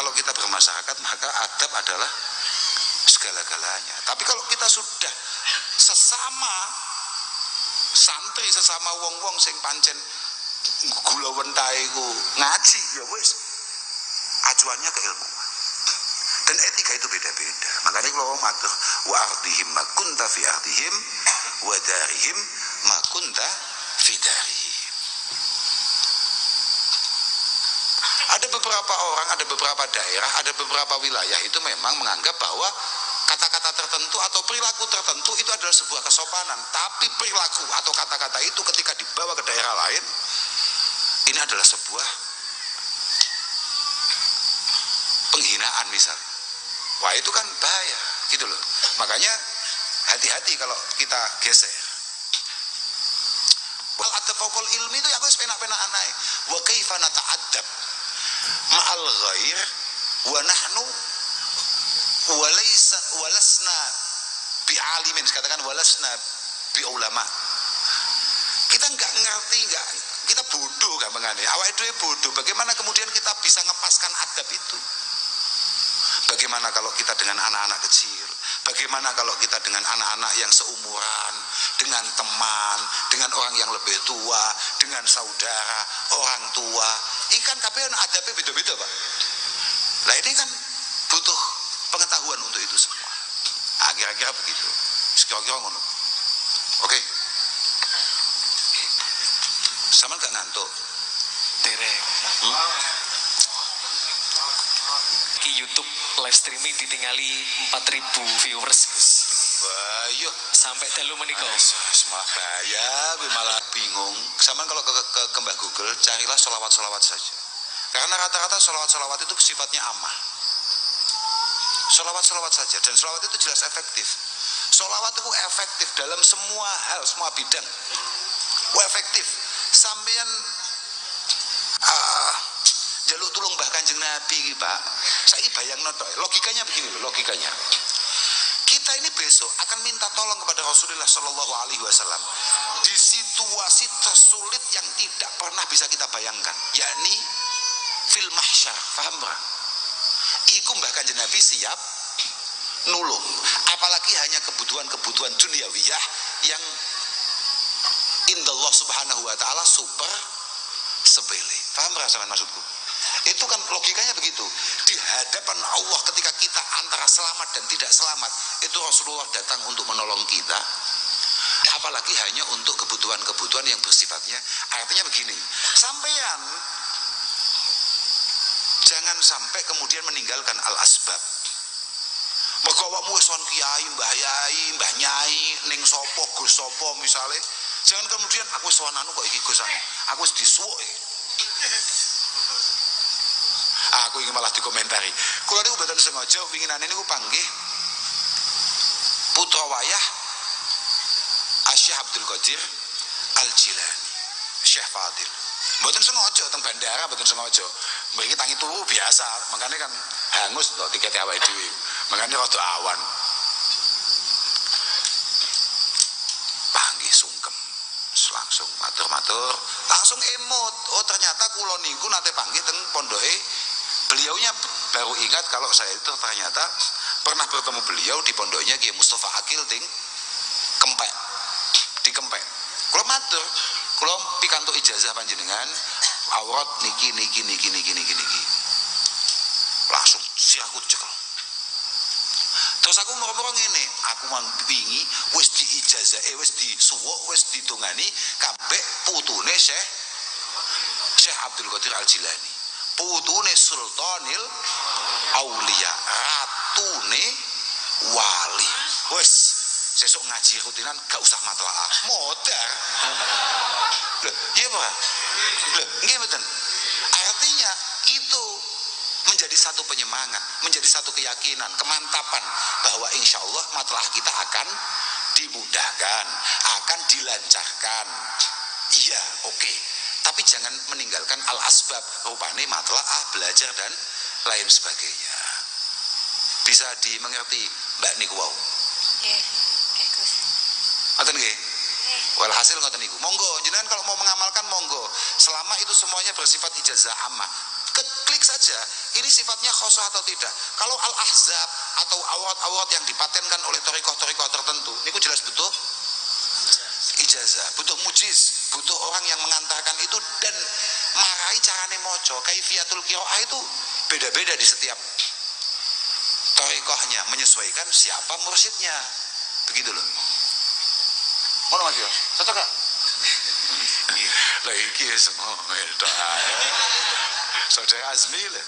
kalau kita bermasyarakat maka adab adalah segala-galanya. Tapi kalau kita sudah sesama santri, sesama wong-wong sing pancen gula wentahe ku ngaji, ya wis acuannya keilmuan. Dan etika itu beda-beda. Makanya kalau matur wa ardihim ma kunta fi ardihim wa darihim ma kunta fi darihim. Ada beberapa orang, ada beberapa daerah, ada beberapa wilayah itu memang menganggap bahwa kata-kata tertentu atau perilaku tertentu itu adalah sebuah kesopanan. Tapi perilaku atau kata-kata itu ketika dibawa ke daerah lain, ini adalah sebuah penghinaan misalnya. Wah, itu kan bahaya gitu loh. Makanya hati-hati kalau kita geser. Wal atafaqul ilmi itu aku sepenak-penak anai. Wa kaifa nata'addab ma'al ghair wa nahnu walasna bi'alimin, katakan walasna bi'ulama. Kita nggak ngerti, kita bodoh gampangannya. Awake dhewe bodoh. Bagaimana kemudian kita bisa ngepaskan adab itu? Bagaimana kalau kita dengan anak-anak kecil? Bagaimana kalau kita dengan anak-anak yang seumuran, dengan teman, dengan orang yang lebih tua, dengan saudara, orang tua? Ikan kabeh adabnya beda-beda, Pak. Lah ini kan butuh pengetahuan untuk itu semua. Ah, kira-kira begitu. Kira-kira ngono. Oke. Sama gak ngantuk? Derek. Di YouTube live streaming ditingali 4.000 viewers, Gus. Wah, yuk. Sampai telu menika. Semua bahaya, malah bingung. Sama kalau ke Mbah Google, carilah sholawat-sholawat saja. Karena rata-rata sholawat-sholawat itu sifatnya amah. Sholawat-sholawat saja, dan sholawat itu jelas efektif. Sholawat itu efektif dalam semua hal, semua bidang. Efektif. Sampeyan jaluk tulung Mbah Kanjeng Nabi iki, Pak. Saiki bayangno tok. Logikanya begini loh, logikanya. Kita ini besok akan minta tolong kepada Rasulullah Shallallahu Alaihi Wasallam di situasi tersulit yang tidak pernah bisa kita bayangkan, yakni fil mahsyar. Paham, Pak? Iku Mbah Kanjeng Nabi siap nulung. Apalagi hanya kebutuhan-kebutuhan duniawiyah yang indallah subhanahu wa ta'ala super sepele. Paham rasakan maksudku? Itu kan logikanya begitu. Di hadapan Allah ketika kita antara selamat dan tidak selamat, itu Rasulullah datang untuk menolong kita. Apalagi hanya untuk kebutuhan-kebutuhan yang bersifatnya. Artinya begini, sampeyan jangan sampai kemudian meninggalkan al-asbab. Mergo awakmu wis son kiai, mbah yai, mbah nyai, ning sapa Gus sapa misale. Jangan kemudian aku wis sowan anu kok iki Gus aku wis disuwuki. Aku ingin malah dikomentari. Kula niku mboten sengaja winginane niku panggih putra wayah Syekh Abdul Qadir Al-Jilani, Syekh Fadil. Mboten sengaja teng bandara, mboten sengaja. Mriki tangi turu biasa, makanya kan hangus to tiket awake dhewe. Makanya rada awan. Panggih sungkem. Langsung matur-matur, langsung emot. Oh, ternyata kula niku nate panggih teng pondoke. Beliaunya baru ingat kalau saya itu ternyata pernah bertemu beliau di pondoknya Kiai Mustafa Akil ting Kempek. Di Kempek. Kula matur, kula pikantuk ijazah panjenengan aurat niki. Langsung aku cekel. Terus aku ngomong ngene, aku wingi wis diijazah, wis disuwuk, wis ditungani kabeh putune Syekh Abdul Qadir Al-Jilani. Putune Sultanil Aulia, ratune wali. Wes sesuk ngaji rutinan gak usah matlaah, modar. Loh, iya Pak? Loh, nggih mboten. Artinya itu menjadi satu penyemangat, menjadi satu keyakinan, kemantapan bahwa insya Allah matlaah kita akan dimudahkan, akan dilancarkan. Iya, oke. Tapi jangan meninggalkan al-asbab, rupane matlaah, belajar dan lain sebagainya. Bisa dimengerti Mbak niku wau? Nggih, nggih Gus. Ngoten nggih? Walhasil ngoten niku. Monggo jenengan kalau mau mengamalkan monggo. Selama itu semuanya bersifat ijazah ammah. klik saja ini sifatnya khosoh atau tidak. Kalau al-ahzab atau awrat-awrat yang dipatenkan oleh torikoh-torikoh tertentu, ini jelas butuh ijazah, butuh mujiz, butuh orang yang mengantarkan itu, dan marai carane moco, kaifiatul qiraah itu beda-beda di setiap torikohnya, menyesuaikan siapa mursyidnya, begitu loh. Mana Mas Yo? Cocok gak? Lah iki semua medok ae. Saudara Azmi lah.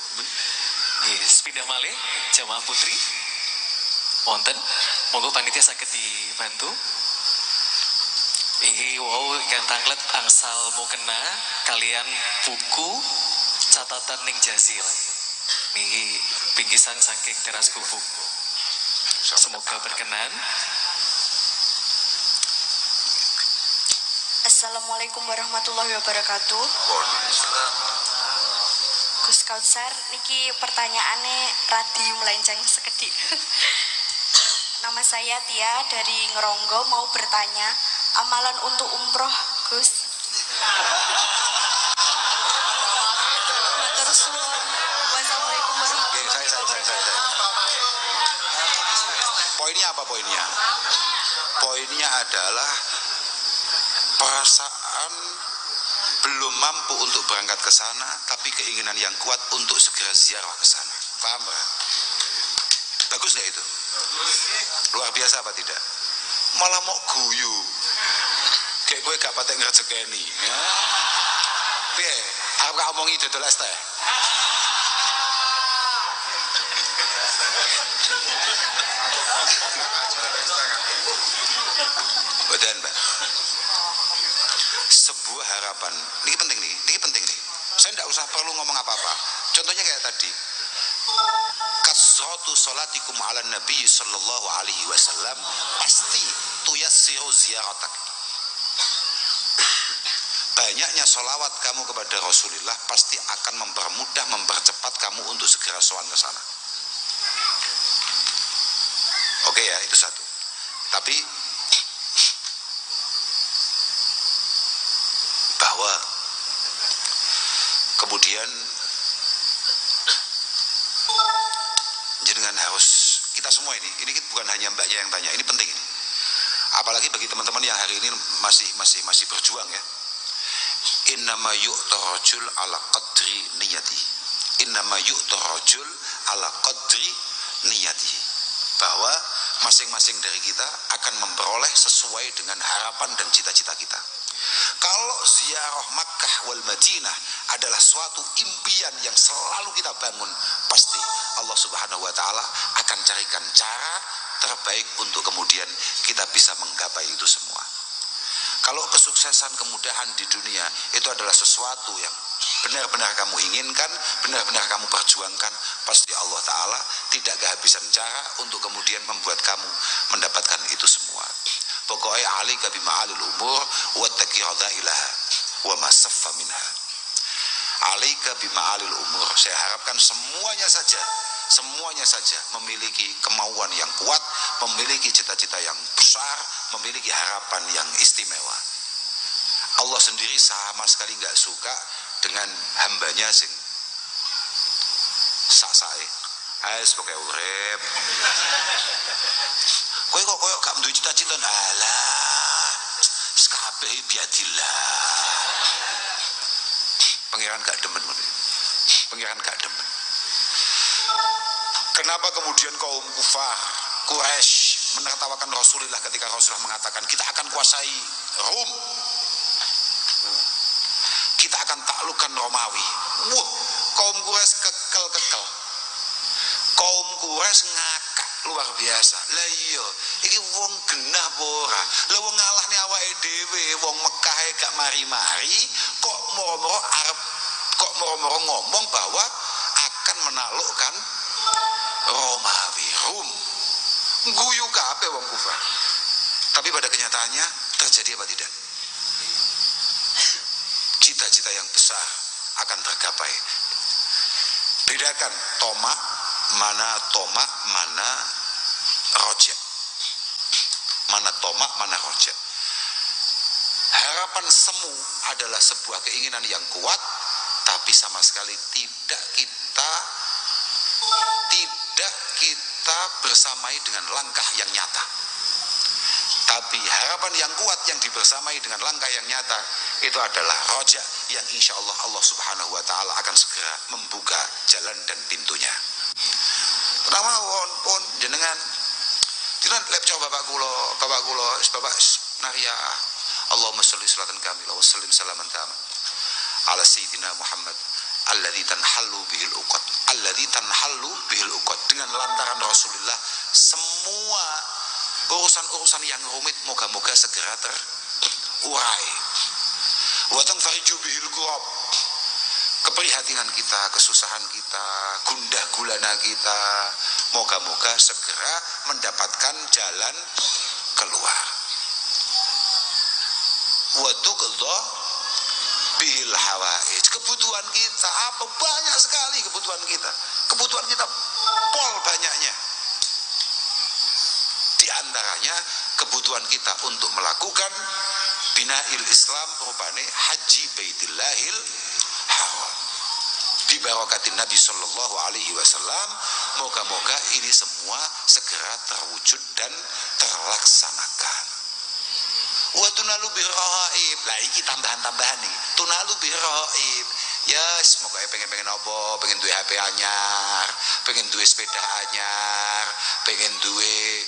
Yes, pindah malih jamaah putri. Wonten, monggo panitia saged dibantu. Iki wow yang tanglet angsal mukena kalian buku catatan ning Jazil. Niki bingkisan saking teras gubuk. Semoga berkenan. Assalamualaikum warahmatullahi wabarakatuh. Gus Kautsar, niki pertanyaannya radi melenceng sekedhik. Nama saya Tia dari Ngeronggo, mau bertanya amalan untuk umroh, Gus. Matur suwun. Wassalamualaikum warahmatullahi wabarakatuh. Poinnya apa poinnya? Poinnya adalah perasaan belum mampu untuk berangkat ke sana, tapi keinginan yang kuat untuk segera ziarah ke sana. Paham Pak? Bagus nggak itu? Luar biasa apa tidak? Malah mau guyu. Kayak gue gak patek ngerjekeni. Ya. Piye? Arep gak omongi dodol es teh. Badan, Mbak. Sebuah harapan. Ini penting nih, ini penting nih. Saya tidak usah perlu ngomong apa-apa. Contohnya kayak tadi. Kasratu salatikum ala nabi sallallahu alaihi wasallam pasti tuyassiru ziyaratak. Banyaknya sholawat kamu kepada Rasulullah pasti akan mempermudah, mempercepat kamu untuk segera sowan ke sana. Oke ya, itu satu. Tapi bahwa kemudian jenengan harus, kita semua ini bukan hanya mbaknya yang tanya, ini penting ini. Apalagi bagi teman-teman yang hari ini masih berjuang ya. Innama yu'tarajul ala qadri niyati. Innama yu'tarajul ala qadri niyati. Bahwa masing-masing dari kita akan memperoleh sesuai dengan harapan dan cita-cita kita. Kalau ziarah Makkah wal Madinah adalah suatu impian yang selalu kita bangun, pasti Allah Subhanahu wa taala akan carikan cara terbaik untuk kemudian kita bisa menggapai itu semua. Kalau kesuksesan, kemudahan di dunia itu adalah sesuatu yang benar-benar kamu inginkan, benar-benar kamu perjuangkan, pasti Allah Ta'ala tidak kehabisan cara untuk kemudian membuat kamu mendapatkan itu semua. Pokoknya alika bima'alil umur wattaqi radailaha wa ma saffa minha. Alika bima'alil umur. Saya harapkan semuanya saja memiliki kemauan yang kuat, memiliki cita-cita yang besar, memiliki harapan yang istimewa. Allah sendiri sama sekali nggak suka dengan hambanya sing sak-sae. Ae sebagai urip. Kowe kok koyo gak duwe cita-cita, alah. Kabeh biadillah. Pangeran gak demen. Pangeran gak demen. Kenapa kemudian kaum kufar Quraisy menertawakan Rasulullah ketika Rasulullah mengatakan kita akan kuasai Rum, kita akan taklukkan Romawi. Wah, kaum Quraisy kekel. Kaum Quraisy ngakak luar biasa. Lah iya, iki wong genah apa ora? Lah wong ngalahne awake dhewe, wong Mekah gak mari-mari kok moro-moro ngomong bahwa akan menaklukkan Romawi, Rum. Guyu kabeh wong kufar. Tapi pada kenyataannya terjadi apa tidak? Cita-cita yang besar akan tergapai. Bedakan tomak, mana rojak. Mana tomak, mana rojak. Harapan semu adalah sebuah keinginan yang kuat, tapi sama sekali tidak kita bersamai dengan langkah yang nyata. Tapi harapan yang kuat yang dibersamai dengan langkah yang nyata itu adalah roja yang insya Allah Allah Subhanahu wa Ta'ala akan segera membuka jalan dan pintunya. Pertama pun jenengan lep coba bapak kulo bapak naria Allahumma sholli sholatan kamilah wa sallim salaman taman ala sayyidina Muhammad alladzi tanhallu bihil uqad dengan lantaran Rasulullah semua urusan-urusan yang rumit moga-moga segera terurai. Wa tanfariju bihil kurab, keprihatinan kita, kesusahan kita, gundah gulana kita moga-moga segera mendapatkan jalan keluar. Wa tuqdha bihil hawaij, kebutuhan kita apa banyak sekali kebutuhan kita pol banyaknya. Di antaranya kebutuhan kita untuk melakukan binail Islam rupane haji baitillahil haram bi barakatin Nabi sallallahu alaihi wasallam. Moga-moga ini semua segera terwujud dan terlaksanakan. Wa tunalu birraib, lah iki tambahan-tambahan nih. Tunalu birraib. Ya, semoga pengen apa? Pengen duwe HP anyar, pengen duwe sepeda anyar, pengen duwe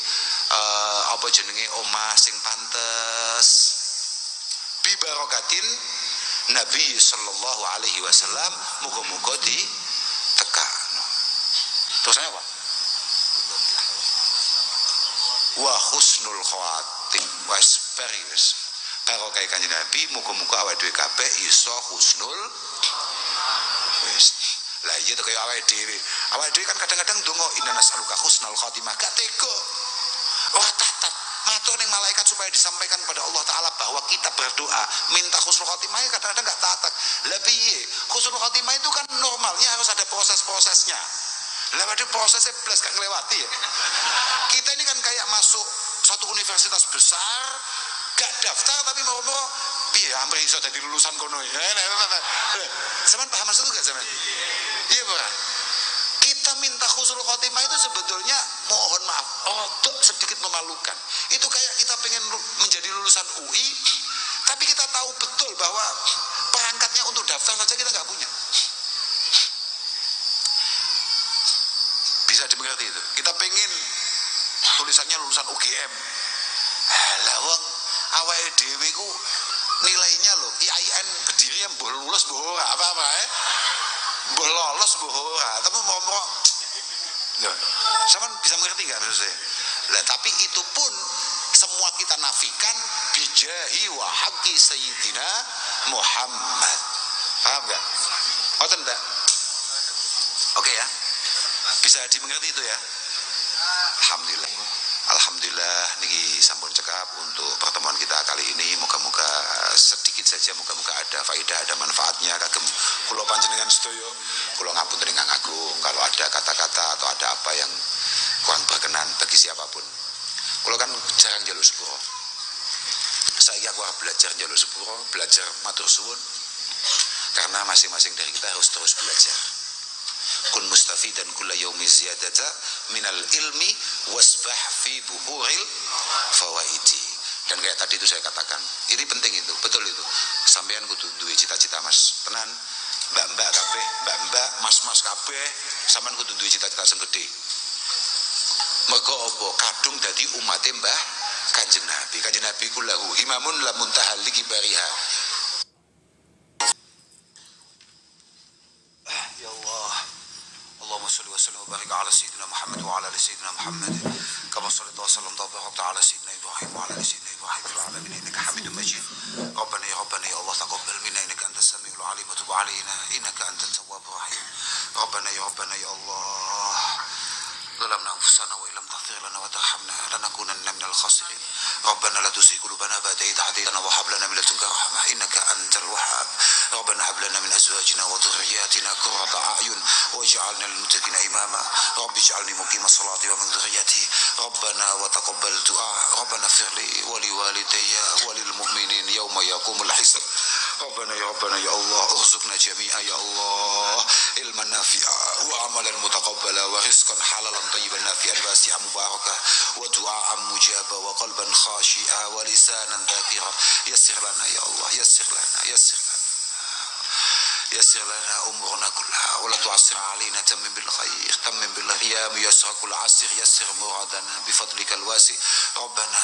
apa jenenge omah sing pantes. Bi barakatin Nabi sallallahu alaihi wasallam, muga-muga ditekano. Terus apa? Wa husnul khawatim, wasbarius. Barokah kanjeng Nabi, muga-muga awake dhewe kabeh iso husnul. Wis. Lah iya to kaya awake dhewe. Awake dhewe kan kadang-kadang ndonga inna nas'aluka husnul khatimah, gak tega. Wah tatat matur ning malaikat supaya disampaikan kepada Allah Ta'ala bahwa kita berdoa minta husnul khotimah, kadang-kadang gak tatak. Lah piye? Husnul khotimah itu kan normalnya harus ada proses-prosesnya. Lah ada prosesnya plus gak ngelewati ya. Kita ini kan kayak masuk satu universitas besar, gak daftar tapi mau piye hampir iso dadi lulusan kono ya. Sampeyan paham maksud gak sampeyan? Iya, Pak. Kita minta husnul khotimah itu sebetulnya mohon maaf sedikit memalukan. Itu kayak kita pengen menjadi lulusan UI tapi kita tahu betul bahwa perangkatnya untuk daftar saja kita nggak punya. Bisa dimengerti itu. Kita pengen tulisannya lulusan UGM. Lah wong awake dhewe ku nilainya loh IAIN Kediri yang mbok lulus mbok ora apa-apa mbok lolos mbok ora tapi mau sama bisa mengerti nggak maksud saya? Lah tapi itu pun semua kita nafikan bijahi wa haqqi sayyidina Muhammad. Paham nggak? Ngoten enggak? Oke ya? Bisa dimengerti itu ya? Alhamdulillah niki sampun cekap untuk pertemuan kita kali ini. Moga-moga sedikit saja, moga-moga ada faedah, ada manfaatnya kagem kula panjenengan sedaya. Kula ngapunten ingkang agung kalau ada kata-kata atau ada apa yang kurang berkenan bagi siapapun. Kula kan jarang njaluk sepuro. Saya aku belajar njaluk sepuro, belajar matur suwun. Karena masing-masing dari kita harus terus belajar. Kun mustafidan kulla yaumi ziyadata minal ilmi wasbah fi buhuril fawaidi. Dan kayak tadi itu saya katakan, ini penting itu, betul itu. Sampean kudu duwe cita-cita Mas. Tenan, mbak-mbak kabeh, mbak-mbak, mas-mas kabeh, sampean kudu duwe cita-cita sing gedhe. Mergo apa? Kadung dadi umate Mbah Kanjeng Nabi. Kanjeng Nabi ku lahu himamun la muntahal likibariha. Ya Allah. Allahumma shalli wa sallim wa barik ala sayyidina Muhammad wa ala ali sayyidina Muhammad kama shallaita wa sallamta wa barakta ala sayyidina Ibrahim wa ala ali sayyidina Ibrahim fil alamin innaka Hamidum Majid. Rabbana ya Allah taqabbal minna innaka antas samiul alim wa tub alaina innaka antat tawwabur rahim. Rabbana ya Allah ظلمنا أنفسنا وإن لم تغفر لنا وترحمنا لنكونن من الخاسرين. ربنا لا تزغ قلوبنا بعد إذ هديتنا وهب لنا من لدنك رحمة إنك أنت الوهاب. ربنا هب لنا من أزواجنا وذرياتنا قرة أعين واجعلنا للمتقين إماما. رب اجعلني مقيم الصلاة ومن ذريتي. ربنا وتقبل دعاء. ربنا اغفر لي ولوالدي وللمؤمنين يوم يقوم الحساب. Rabbana ya Allah urzuqna jami'a ya Allah ilman nafi'a wa amalan mutaqabbala wa rizqan halalan tayyiban nafi'an wasi'an mubarakah wa du'a'an mujaba wa qalban khashi'a wa lisanan dhakira yassir lana ya Allah yassir lana يسر لنا أمورنا كلها ولا تعسر علينا تمم بالخير تمم بالخير يا ميسر كل عسر يسر مرادنا بفضلك الواسع ربنا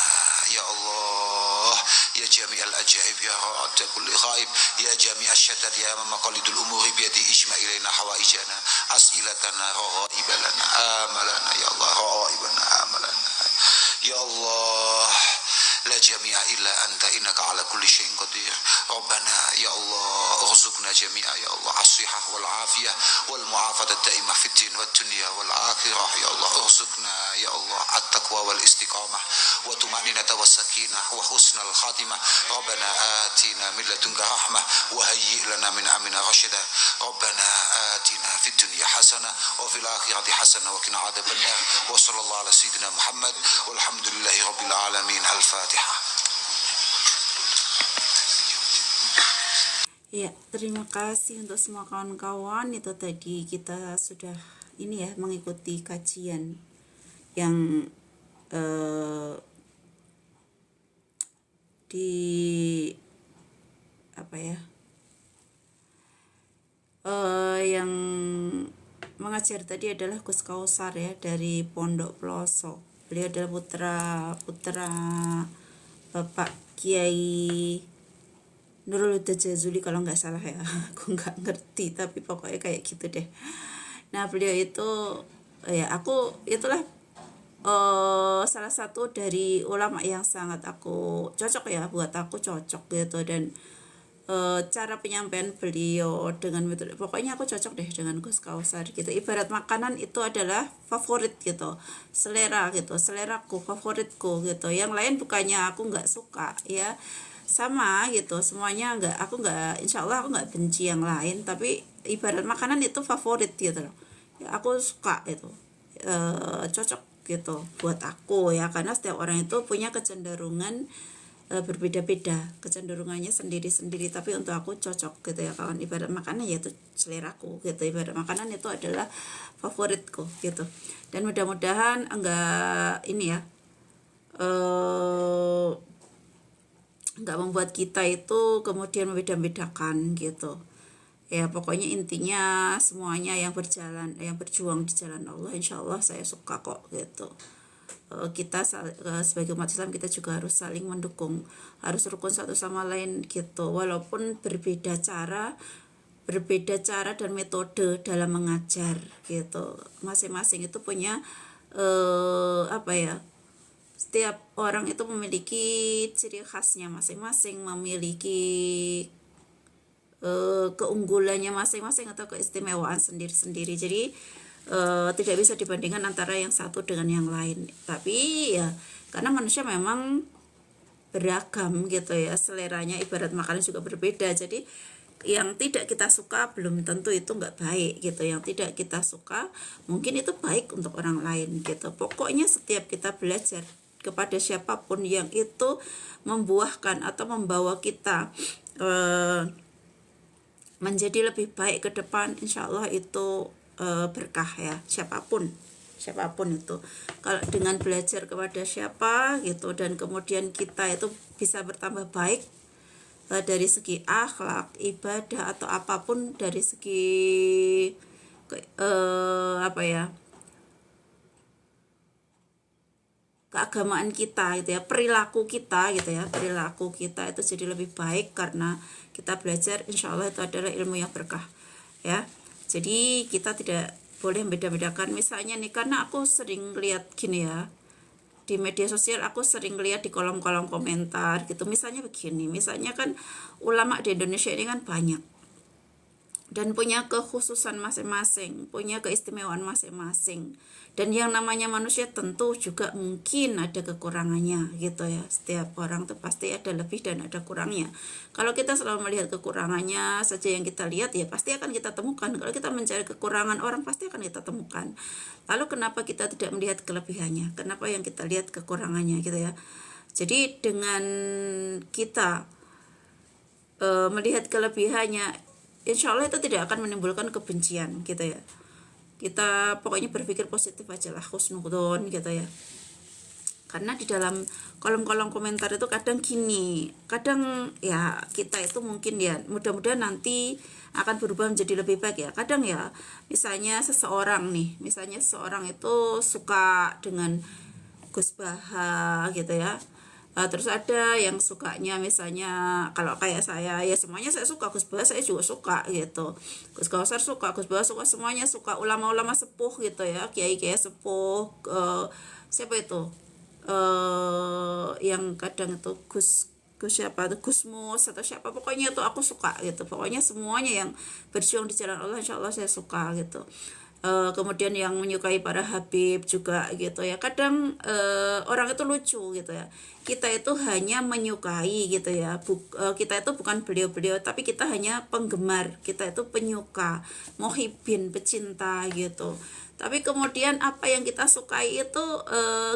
يا الله يا جميع الأجائب يا راد كل خائب يا جميع الشتات يا من مقاليد الأمور بيدي اجمع إلينا حوائجنا أسئلتنا رغائب لنا آملنا يا الله رغائبنا آملنا يا الله لا جميع إلا أنت إنك على كل شيء قدير ربنا يا الله ارزقنا جميعا يا الله الصحة والعافية والمعافاة الدائمة في الدين والدنيا والآخرة يا الله ارزقنا يا الله التقوى والاستقامة وطمأنينة والسكينة وحسن الخاتمة ربنا آتنا من لدنك رحمة وهيئ لنا من أمرنا رشدا ربنا آتنا في الدنيا حسنة وفي الآخرة حسنة وقنا عذاب النار وصلى الله على سيدنا محمد والحمد لله رب العالمين الفاتحة. Ya, terima kasih untuk semua kawan-kawan. Itu tadi kita sudah ini ya mengikuti kajian yang di apa ya? Yang mengajar tadi adalah Gus Kausar ya dari Pondok Pelosok. Beliau adalah putra Bapak Kiai Nurul Huda Jazuli kalau nggak salah ya. Aku nggak ngerti tapi pokoknya kayak gitu deh. Nah beliau itu ya aku itulah salah satu dari ulama yang sangat aku cocok ya, buat aku cocok gitu. Dan cara penyampaian beliau dengan metode, pokoknya aku cocok deh dengan Gus Kausar gitu. Ibarat makanan itu adalah favorit gitu, selera gitu, seleraku, favoritku gitu. Yang lain bukannya aku nggak suka ya, sama gitu, semuanya aku nggak, insya Allah aku nggak benci yang lain, tapi ibarat makanan itu favorit gitu loh ya, aku suka itu cocok gitu buat aku ya, karena setiap orang itu punya kecenderungan berbeda-beda, kecenderungannya sendiri-sendiri, tapi untuk aku cocok gitu ya kawan. Ibarat makanan yaitu seleraku gitu, ibarat makanan itu adalah favoritku gitu. Dan mudah-mudahan enggak ini ya nggak membuat kita itu kemudian membeda-bedakan gitu ya. Pokoknya intinya semuanya yang berjuang di jalan Allah, insya Allah saya suka kok gitu. Kita sebagai umat Islam kita juga harus saling mendukung, harus rukun satu sama lain gitu, walaupun berbeda cara dan metode dalam mengajar gitu. Masing-masing itu punya apa ya, setiap orang itu memiliki ciri khasnya masing-masing, memiliki keunggulannya masing-masing atau keistimewaan sendiri-sendiri. Jadi tidak bisa dibandingkan antara yang satu dengan yang lain. Tapi ya karena manusia memang beragam gitu ya, seleranya ibarat makanan juga berbeda. Jadi yang tidak kita suka belum tentu itu nggak baik gitu, yang tidak kita suka mungkin itu baik untuk orang lain gitu. Pokoknya setiap kita belajar kepada siapapun yang itu membuahkan atau membawa kita menjadi lebih baik ke depan, insya Allah itu berkah ya, siapapun itu. Kalau dengan belajar kepada siapa gitu dan kemudian kita itu bisa bertambah baik dari segi akhlak, ibadah atau apapun, dari segi apa ya, keagamaan kita gitu ya, perilaku kita itu jadi lebih baik karena kita belajar, insya Allah itu adalah ilmu yang berkah ya. Jadi kita tidak boleh beda-bedakan. Misalnya nih, karena aku sering lihat gini ya di media sosial, aku sering lihat di kolom-kolom komentar gitu, misalnya begini, misalnya kan ulama di Indonesia ini kan banyak dan punya kekhususan masing-masing, punya keistimewaan masing-masing. Dan yang namanya manusia tentu juga mungkin ada kekurangannya gitu ya. Setiap orang tuh pasti ada lebih dan ada kurangnya. Kalau kita selalu melihat kekurangannya saja yang kita lihat, ya pasti akan kita temukan. Kalau kita mencari kekurangan orang, pasti akan kita temukan. Lalu kenapa kita tidak melihat kelebihannya? Kenapa yang kita lihat kekurangannya gitu ya? Jadi dengan kita melihat kelebihannya, insya Allah itu tidak akan menimbulkan kebencian gitu ya. Kita pokoknya berpikir positif aja lah, husnudon gitu ya. Karena di dalam kolom-kolom komentar itu kadang gini, kadang ya kita itu mungkin ya mudah-mudahan nanti akan berubah menjadi lebih baik ya. Kadang ya misalnya seseorang itu suka dengan Gus Baha gitu ya. Terus ada yang sukanya misalnya kalau kayak saya ya semuanya saya suka, Gus Baha saya juga suka gitu, Gus Kausar suka, Gus Baha suka, semuanya suka, ulama-ulama sepuh gitu ya, kiai-kiai sepuh, siapa itu yang kadang itu Gus siapa tuh, Gus Mus atau siapa, pokoknya itu aku suka gitu, pokoknya semuanya yang berjuang di jalan Allah insya Allah saya suka gitu. Kemudian yang menyukai para Habib juga gitu ya. Kadang orang itu lucu gitu ya, kita itu hanya menyukai gitu ya, kita itu bukan beliau-beliau tapi kita hanya penggemar, kita itu penyuka, muhibbin, pecinta gitu. Tapi kemudian apa yang kita sukai itu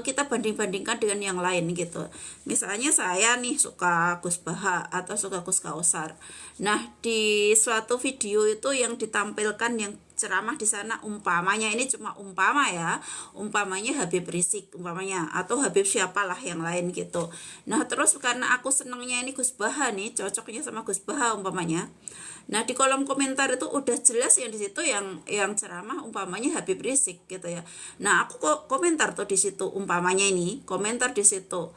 kita banding-bandingkan dengan yang lain gitu. Misalnya saya nih suka Gus Baha atau suka Gus Kausar. Nah, di suatu video itu yang ditampilkan yang ceramah di sana, umpamanya ini cuma umpama ya, umpamanya Habib Rizik umpamanya, atau Habib siapalah yang lain gitu. Nah, terus karena aku senangnya ini Gus Baha nih, cocoknya sama Gus Baha umpamanya. Nah, di kolom komentar itu udah jelas yang di situ yang ceramah umpamanya Habib Rizik gitu ya. Nah, aku kok komentar tuh di situ umpamanya ini, komentar di situ.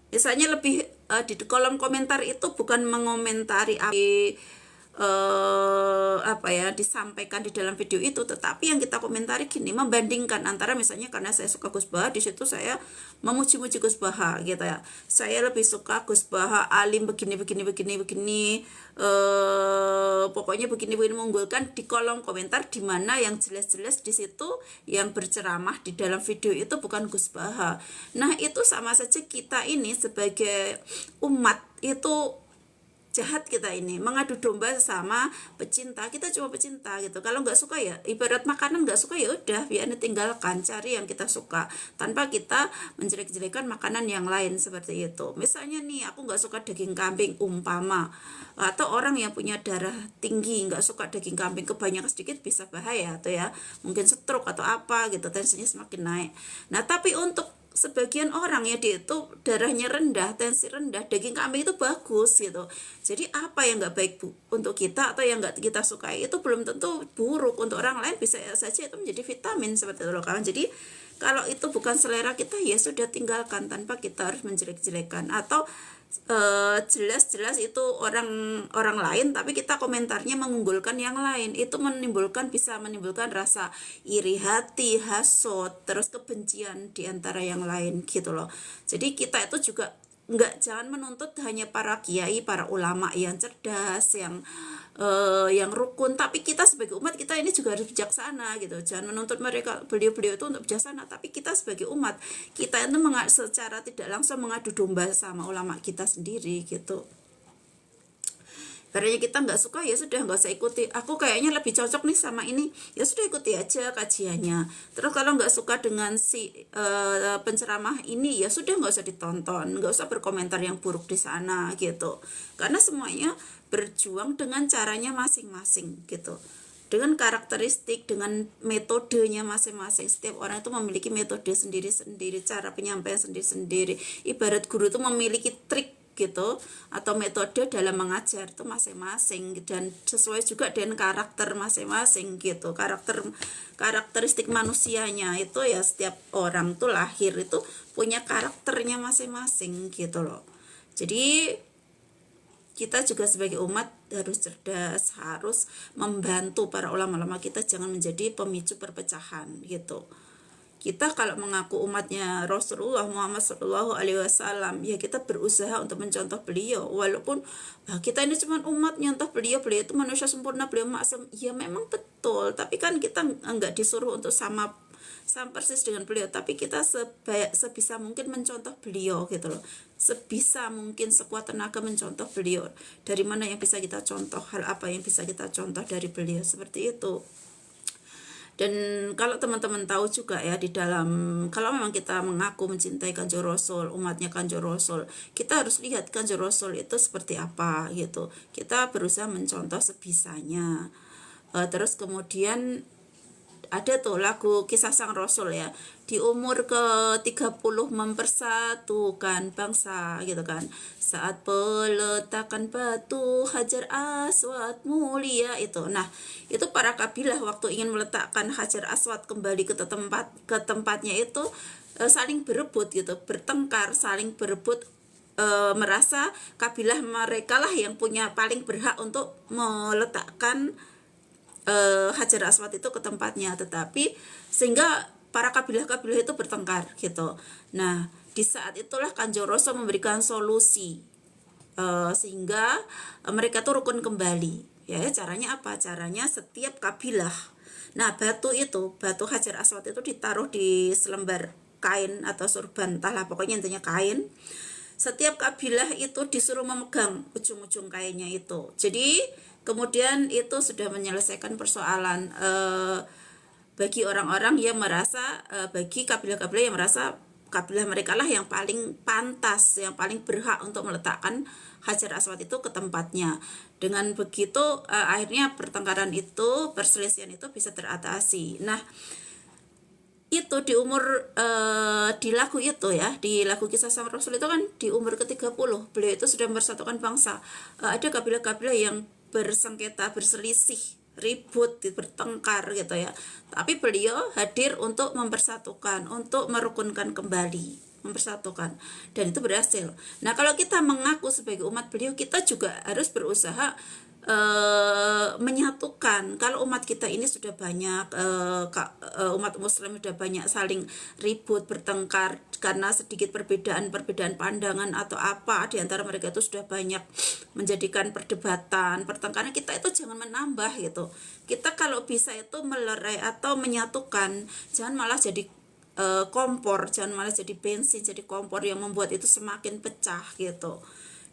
Misalnya lebih di kolom komentar itu bukan mengomentari apa ya disampaikan di dalam video itu, tetapi yang kita komentari gini, membandingkan antara misalnya karena saya suka Gus Baha, di situ saya memuji-muji Gus Baha gitu ya, saya lebih suka Gus Baha alim begini pokoknya begini mengunggulkan di kolom komentar, di mana yang jelas-jelas di situ yang berceramah di dalam video itu bukan Gus Baha. Nah, itu sama saja kita ini sebagai umat itu jahat, kita ini mengadu domba sama pecinta, kita cuma pecinta gitu. Kalau nggak suka ya ibarat makanan, nggak suka ya udah biar tinggalkan, cari yang kita suka tanpa kita menjelek-jelekan makanan yang lain seperti itu. Misalnya nih aku nggak suka daging kambing umpama, atau orang yang punya darah tinggi nggak suka daging kambing, kebanyakan sedikit bisa bahaya tuh ya, mungkin stroke atau apa gitu, tensinya semakin naik. Nah, tapi untuk sebagian orang ya dia itu darahnya rendah, tensi rendah, daging kambing itu bagus gitu. Jadi apa yang nggak baik untuk kita atau yang nggak kita sukai itu belum tentu buruk untuk orang lain, bisa saja itu menjadi vitamin seperti itu loh kawan. Jadi kalau itu bukan selera kita ya sudah tinggalkan tanpa kita harus menjelek-jelekan, atau jelas-jelas itu orang lain tapi kita komentarnya mengunggulkan yang lain, itu bisa menimbulkan rasa iri hati, hasut, terus kebencian di antara yang lain gitu loh. Jadi kita itu juga jangan menuntut hanya para kiai, para ulama yang cerdas, yang rukun, tapi kita sebagai umat kita ini juga harus bijaksana gitu. Jangan menuntut mereka, beliau-beliau itu untuk bijaksana, tapi kita sebagai umat kita itu secara tidak langsung mengadu domba sama ulama kita sendiri gitu. Karena kita nggak suka ya sudah nggak usah ikuti, aku kayaknya lebih cocok nih sama ini, ya sudah ikuti aja kajiannya. Terus kalau nggak suka dengan si penceramah ini ya sudah nggak usah ditonton, nggak usah berkomentar yang buruk di sana gitu. Karena semuanya berjuang dengan caranya masing-masing gitu, dengan karakteristik, dengan metodenya masing-masing. Setiap orang itu memiliki metode sendiri-sendiri, cara penyampaian sendiri-sendiri. Ibarat guru itu memiliki trik gitu atau metode dalam mengajar itu masing-masing, dan sesuai juga dengan karakter masing-masing gitu. Karakteristik manusianya itu ya setiap orang tuh lahir itu punya karakternya masing-masing gitu loh. Jadi kita juga sebagai umat harus cerdas, harus membantu para ulama-ulama kita jangan menjadi pemicu perpecahan gitu. Kita kalau mengaku umatnya Rasulullah Muhammad SAW, ya kita berusaha untuk mencontoh beliau, walaupun kita ini cuma umat nyontoh beliau itu manusia sempurna, beliau maksum, ya memang betul, tapi kan kita enggak disuruh untuk sama persis dengan beliau, tapi kita sebisa mungkin mencontoh beliau gitu loh, sebisa mungkin sekuat tenaga mencontoh beliau. Dari mana yang bisa kita contoh, hal apa yang bisa kita contoh dari beliau, seperti itu. Dan kalau teman-teman tahu juga ya, di dalam kalau memang kita mengaku mencintai Kanjeng Rasul, umatnya Kanjeng Rasul, kita harus lihat Kanjeng Rasul itu seperti apa gitu. Kita berusaha mencontoh sebisanya. Terus kemudian ada tuh lagu Kisah Sang Rasul ya, di umur ke-30 mempersatukan bangsa gitu kan, saat peletakan batu Hajar Aswad mulia itu. Nah, itu para kabilah waktu ingin meletakkan Hajar Aswad kembali ke tempatnya itu saling berebut gitu, bertengkar, saling berebut, merasa kabilah mereka lah yang punya paling berhak untuk meletakkan Hajar Aswad itu ke tempatnya, tetapi sehingga para kabilah-kabilah itu bertengkar gitu. Nah, di saat itulah Kanjeng Rasul memberikan solusi, sehingga mereka tuh rukun kembali. Ya, caranya apa? Caranya setiap kabilah. Nah, batu Hajar Aswad itu ditaruh di selembar kain atau sorban, entahlah pokoknya intinya kain. Setiap kabilah itu disuruh memegang ujung-ujung kainnya itu. Jadi kemudian itu sudah menyelesaikan persoalan bagi orang-orang yang merasa, bagi kabilah-kabilah yang merasa kabilah mereka lah yang paling pantas, yang paling berhak untuk meletakkan Hajar Aswad itu ke tempatnya. Dengan begitu akhirnya pertengkaran itu, perselisihan itu bisa teratasi. Nah, itu di umur di lagu itu ya, di lagu Kisah Sang Rasul itu kan di umur ke-30 beliau itu sudah mempersatukan bangsa. Ada kabilah-kabilah yang bersengketa, berselisih, ribut, bertengkar gitu ya, tapi beliau hadir untuk mempersatukan, untuk merukunkan kembali, mempersatukan, dan itu berhasil. Nah, kalau kita mengaku sebagai umat beliau, kita juga harus berusaha menyatukan. Kalau umat kita ini sudah banyak, umat muslim sudah banyak saling ribut, bertengkar karena sedikit perbedaan pandangan atau apa di antara mereka itu sudah banyak menjadikan perdebatan, pertengkaran, kita itu jangan menambah gitu. Kita kalau bisa itu melerai atau menyatukan, jangan malah jadi kompor, jangan malah jadi bensin, jadi kompor yang membuat itu semakin pecah gitu.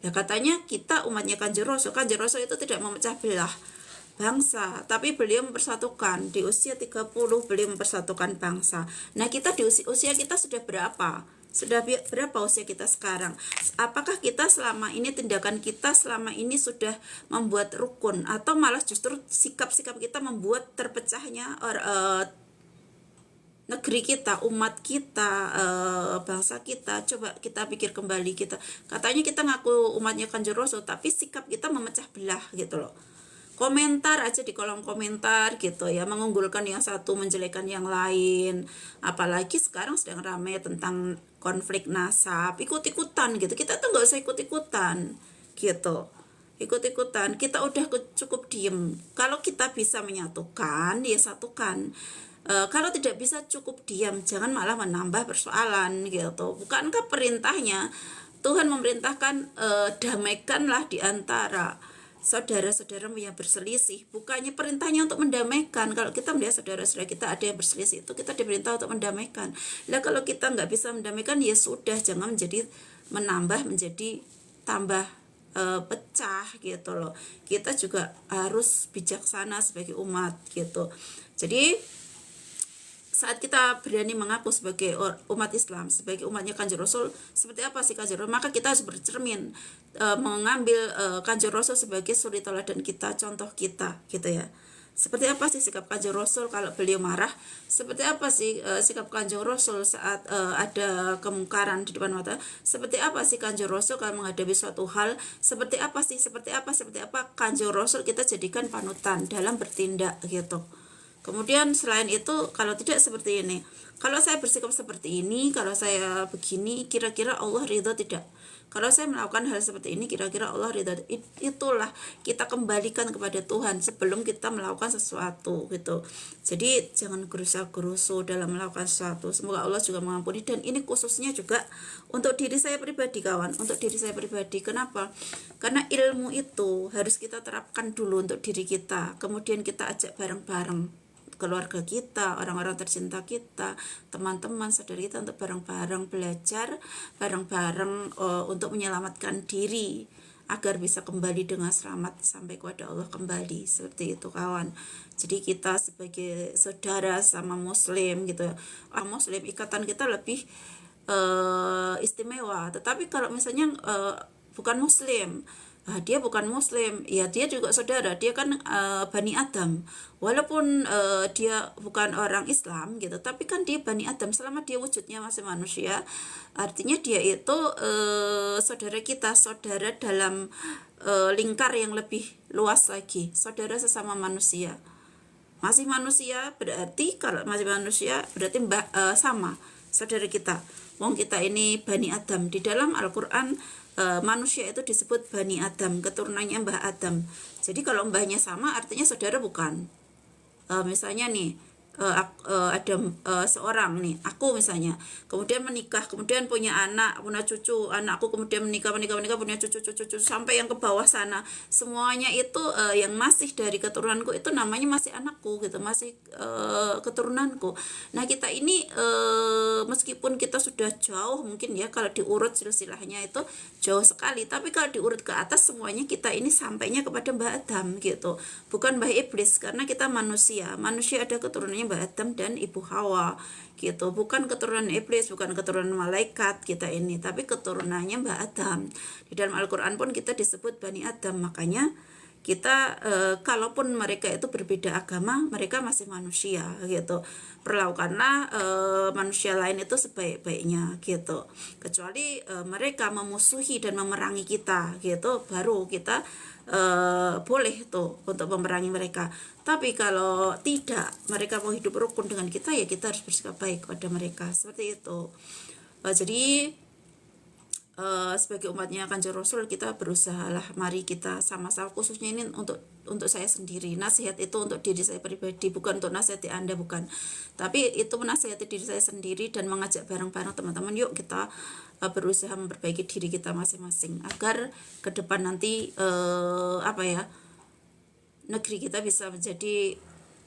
Ya, katanya kita umatnya Kanjeng Rasul itu tidak memecah belah bangsa, tapi beliau mempersatukan. Di usia 30 beliau mempersatukan bangsa. Nah, kita di usia kita sudah berapa? Sudah berapa usia kita sekarang? Apakah kita selama ini, tindakan kita selama ini sudah membuat rukun, atau malah justru sikap-sikap kita membuat terpecahnya negeri kita, umat kita, bangsa kita? Coba kita pikir kembali. Kita katanya kita ngaku umatnya Kanjeng Rasul, tapi sikap kita memecah belah gitu loh. Komentar aja di kolom komentar gitu ya, mengunggulkan yang satu, menjelekan yang lain. Apalagi sekarang sedang ramai tentang konflik nasab, ikut-ikutan gitu. Kita tuh nggak usah ikut-ikutan gitu. Ikut-ikutan, kita udah cukup diem. Kalau kita bisa menyatukan, ya satukan. Kalau tidak bisa cukup diam, jangan malah menambah persoalan gitu. Bukankah perintahnya Tuhan memerintahkan, damaikanlah di antara saudara-saudaramu yang berselisih? Bukannya perintahnya untuk mendamaikan. Kalau kita melihat saudara-saudara kita ada yang berselisih, itu kita diperintah untuk mendamaikan. Lah kalau kita nggak bisa mendamaikan, ya sudah, jangan menambah menjadi tambah pecah gitu loh. Kita juga harus bijaksana sebagai umat gitu. Jadi saat kita berani mengaku sebagai umat Islam, sebagai umatnya Kanjeng Rasul, seperti apa sih Kanjeng Rasul? Maka kita harus bercermin, mengambil Kanjeng Rasul sebagai suri teladan kita, contoh kita gitu ya. Seperti apa sih sikap Kanjeng Rasul kalau beliau marah? Seperti apa sih sikap Kanjeng Rasul saat ada kemungkaran di depan mata? Seperti apa sih Kanjeng Rasul kalau menghadapi suatu hal? Seperti apa Kanjeng Rasul kita jadikan panutan dalam bertindak gitu. Kemudian selain itu, kalau tidak seperti ini, kalau saya bersikap seperti ini, kalau saya begini, kira-kira Allah ridho tidak? Kalau saya melakukan hal seperti ini, kira-kira Allah ridho? Itulah kita kembalikan kepada Tuhan sebelum kita melakukan sesuatu gitu. Jadi jangan gerusa-gerusu dalam melakukan sesuatu. Semoga Allah juga mengampuni. Dan ini khususnya juga untuk diri saya pribadi, kawan, untuk diri saya pribadi. Kenapa? Karena ilmu itu harus kita terapkan dulu untuk diri kita, kemudian kita ajak bareng-bareng keluarga kita, orang-orang tercinta kita, teman-teman, saudara kita, untuk bareng-bareng belajar, bareng-bareng untuk menyelamatkan diri agar bisa kembali dengan selamat sampai kepada Allah kembali. Seperti itu kawan. Jadi kita sebagai saudara sama muslim gitu ya, muslim ikatan kita lebih istimewa. Tetapi kalau misalnya bukan muslim, dia bukan muslim, ya dia juga saudara, dia kan Bani Adam, walaupun dia bukan orang Islam gitu, tapi kan dia Bani Adam, selama dia wujudnya masih manusia, artinya dia itu saudara kita, saudara dalam lingkar yang lebih luas lagi, saudara sesama manusia. Masih manusia berarti, kalau masih manusia berarti sama saudara kita. Wong kita ini Bani Adam. Di dalam Al-Quran manusia itu disebut Bani Adam, keturunannya Mbah Adam. Jadi kalau mbahnya sama artinya saudara bukan. Misalnya nih ada seorang nih, aku misalnya, kemudian menikah, kemudian punya anak, punya cucu, anakku kemudian menikah, punya cucu sampai yang ke bawah sana, semuanya itu yang masih dari keturunanku itu namanya masih anakku gitu, masih keturunanku. Nah kita ini meskipun kita sudah jauh mungkin ya, kalau diurut silsilahnya itu jauh sekali, tapi kalau diurut ke atas semuanya kita ini sampainya kepada Mbah Adam gitu, bukan Mbah Iblis, karena kita manusia ada keturunannya Mbah Adam dan Ibu Hawa gitu, bukan keturunan iblis, bukan keturunan malaikat kita ini, tapi keturunannya Mbah Adam. Di dalam Al-Quran pun kita disebut Bani Adam, makanya kita kalaupun mereka itu berbeda agama, mereka masih manusia gitu. Perlakukanlah manusia lain itu sebaik-baiknya gitu, kecuali mereka memusuhi dan memerangi kita gitu, baru kita boleh tuh untuk memerangi mereka. Tapi kalau tidak, mereka mau hidup rukun dengan kita, ya kita harus bersikap baik kepada mereka, seperti itu. Jadi sebagai umatnya Kanjeng Rasul, kita berusaha lah, mari kita sama-sama, khususnya ini untuk saya sendiri, nasihat itu untuk diri saya pribadi, bukan untuk nasihati Anda, bukan, tapi itu menasihati diri saya sendiri dan mengajak bareng-bareng teman-teman, yuk kita berusaha memperbaiki diri kita masing-masing agar ke depan nanti negeri kita bisa menjadi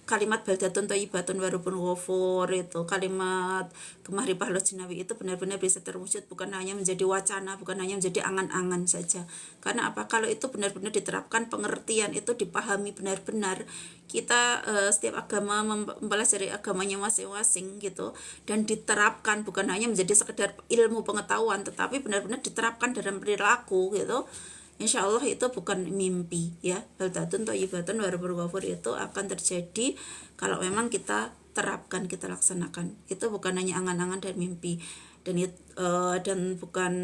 kalimat baldatun thayyibatun wa rabbun ghafur, itu kalimat Gemah Ripah Lojinawi itu benar-benar bisa terwujud, bukan hanya menjadi wacana, bukan hanya menjadi angan-angan saja. Karena apa? Kalau itu benar-benar diterapkan, pengertian itu dipahami benar-benar, kita setiap agama mempelajari agamanya masing-masing gitu, dan diterapkan, bukan hanya menjadi sekedar ilmu pengetahuan, tetapi benar-benar diterapkan dalam perilaku gitu, insya Allah itu bukan mimpi ya. Baldatun thayyibatun wa rabbun ghafur itu akan terjadi kalau memang kita terapkan, kita laksanakan. Itu bukan hanya angan-angan dan mimpi, dan bukan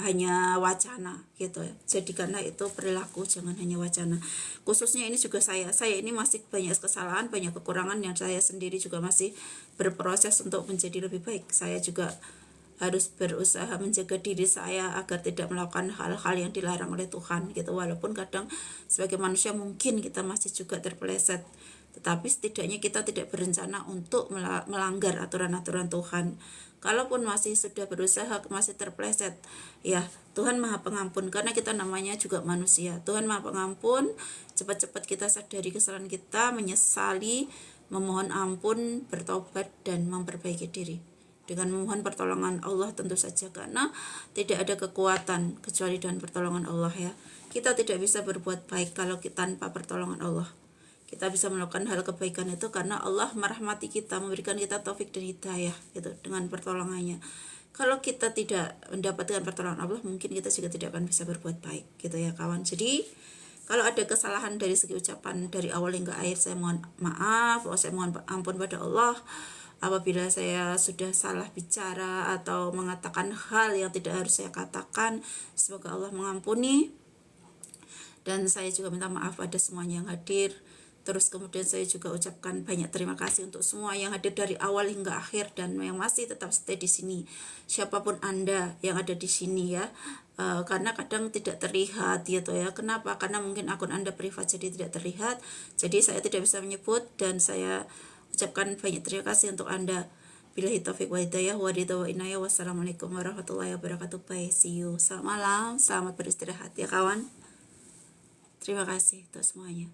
hanya wacana gitu ya. Jadikanlah itu perilaku, jangan hanya wacana. Khususnya ini juga saya ini masih banyak kesalahan, banyak kekurangan yang saya sendiri juga masih berproses untuk menjadi lebih baik. Saya juga harus berusaha menjaga diri saya agar tidak melakukan hal-hal yang dilarang oleh Tuhan gitu, walaupun kadang sebagai manusia mungkin kita masih juga terpeleset, tetapi setidaknya kita tidak berencana untuk melanggar aturan-aturan Tuhan. Kalaupun masih sudah berusaha masih terpeleset, ya Tuhan Maha Pengampun, karena kita namanya juga manusia. Tuhan Maha Pengampun, cepat-cepat kita sadari kesalahan kita, menyesali, memohon ampun, bertobat dan memperbaiki diri dengan memohon pertolongan Allah tentu saja, karena tidak ada kekuatan kecuali dengan pertolongan Allah ya. Kita tidak bisa berbuat baik kalau kita tanpa pertolongan Allah. Kita bisa melakukan hal kebaikan itu karena Allah merahmati kita, memberikan kita taufik dan hidayah gitu dengan pertolongannya. Kalau kita tidak mendapatkan pertolongan Allah, mungkin kita juga tidak akan bisa berbuat baik gitu ya kawan. Jadi kalau ada kesalahan dari segi ucapan dari awal hingga akhir, saya mohon maaf, saya mohon ampun pada Allah. Apabila saya sudah salah bicara atau mengatakan hal yang tidak harus saya katakan, semoga Allah mengampuni. Dan saya juga minta maaf pada semuanya yang hadir. Terus kemudian saya juga ucapkan banyak terima kasih untuk semua yang hadir dari awal hingga akhir dan yang masih tetap stay di sini. Siapapun Anda yang ada di sini ya, karena kadang tidak terlihat gitu ya. Kenapa? Karena mungkin akun Anda privat jadi tidak terlihat. Jadi saya tidak bisa menyebut, dan saya ucapkan banyak terima kasih untuk Anda. Billahi taufiq wa hidayah wa ridha wa inayah. Wassalamualaikum warahmatullahi wabarakatuh. Bye, see you. Selamat malam, selamat beristirahat ya kawan. Terima kasih untuk semuanya.